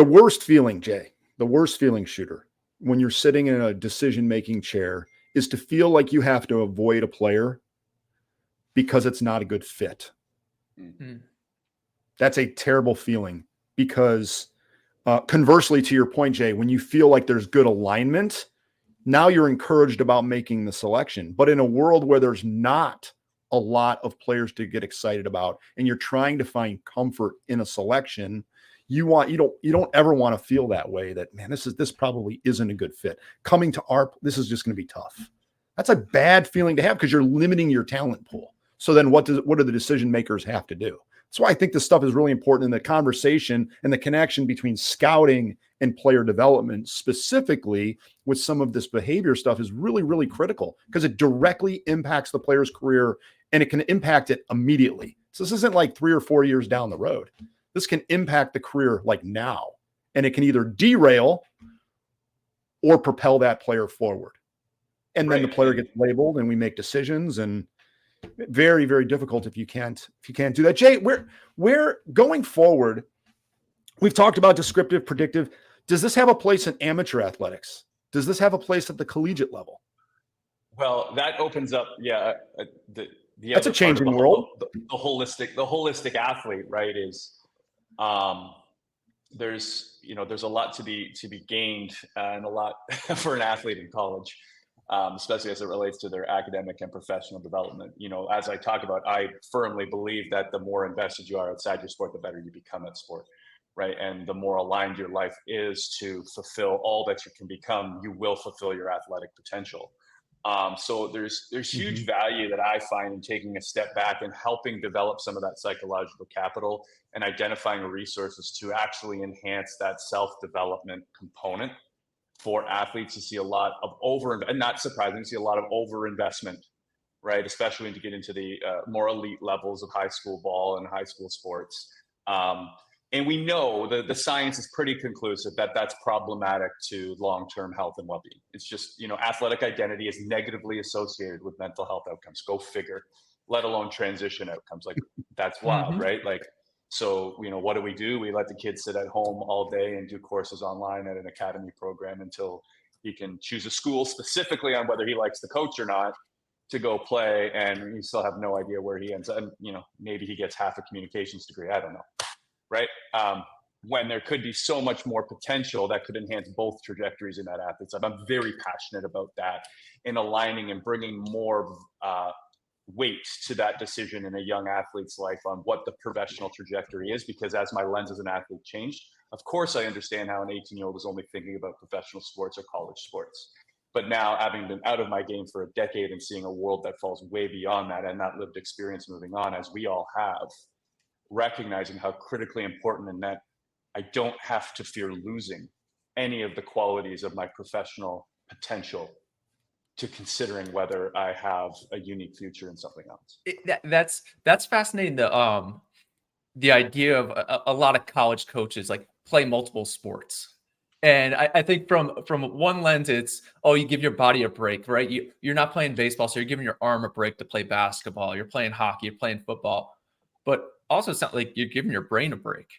The worst feeling, Jay, the worst feeling, shooter, when you're sitting in a decision-making chair is to feel like you have to avoid a player because it's not a good fit. Mm-hmm. That's a terrible feeling because conversely to your point, Jay, when you feel like there's good alignment, now you're encouraged about making the selection. But in a world where there's not a lot of players to get excited about and you're trying to find comfort in a selection, you don't ever want to feel that way, that, man, this probably isn't a good fit. Coming to this is just going to be tough. That's a bad feeling to have because you're limiting your talent pool. So then what do the decision makers have to do? That's why I think this stuff is really important in the conversation and the connection between scouting and player development, specifically with some of this behavior stuff, is really, really critical because it directly impacts the player's career and it can impact it immediately. So this isn't like 3 or 4 years down the road. This can impact the career like now, and it can either derail or propel that player forward. And then the player gets labeled and we make decisions, and very, very difficult if you can't do that. Jay, we're going forward. We've talked about descriptive, predictive. Does this have a place in amateur athletics? Does this have a place at the collegiate level? Well, that opens up, that's a changing world. The holistic athlete, right? Is there's a lot to be gained and a lot for an athlete in college. Especially as it relates to their academic and professional development. As I talk about, I firmly believe that the more invested you are outside your sport, the better you become at sport, right? And the more aligned your life is to fulfill all that you can become, you will fulfill your athletic potential. So there's huge value that I find in taking a step back and helping develop some of that psychological capital and identifying resources to actually enhance that self-development component. For athletes to see a lot of and not surprising, to see a lot of overinvestment, right? Especially when you get into the more elite levels of high school ball and high school sports. And we know the science is pretty conclusive that that's problematic to long-term health and well-being. It's just, athletic identity is negatively associated with mental health outcomes. Go figure, let alone transition outcomes. Like, that's wild, right? Like, so, what do? We let the kids sit at home all day and do courses online at an academy program until he can choose a school specifically on whether he likes the coach or not to go play. And you still have no idea where he ends up. And, maybe he gets half a communications degree. I don't know. Right. When there could be so much more potential that could enhance both trajectories in that athlete's life. I'm very passionate about that, in aligning and bringing more weight to that decision in a young athlete's life on what the professional trajectory is, because as my lens as an athlete changed, of course I understand how an 18-year-old is only thinking about professional sports or college sports. But now, having been out of my game for a decade and seeing a world that falls way beyond that, and that lived experience moving on, as we all have, recognizing how critically important and that I don't have to fear losing any of the qualities of my professional potential to considering whether I have a unique future in something else. That's fascinating. The idea of a lot of college coaches like play multiple sports. And I think from one lens, it's, you give your body a break, right? You're not playing baseball, so you're giving your arm a break to play basketball. You're playing hockey, you're playing football. But also, it's not like you're giving your brain a break.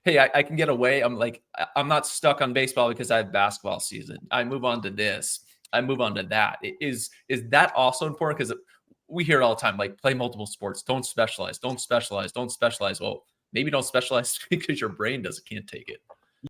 Hey, I can get away. I'm not stuck on baseball because I have basketball season. I move on to this. I move on to that. Is that also important? Because we hear it all the time, like, play multiple sports. Don't specialize. Well, maybe don't specialize because your brain can't take it.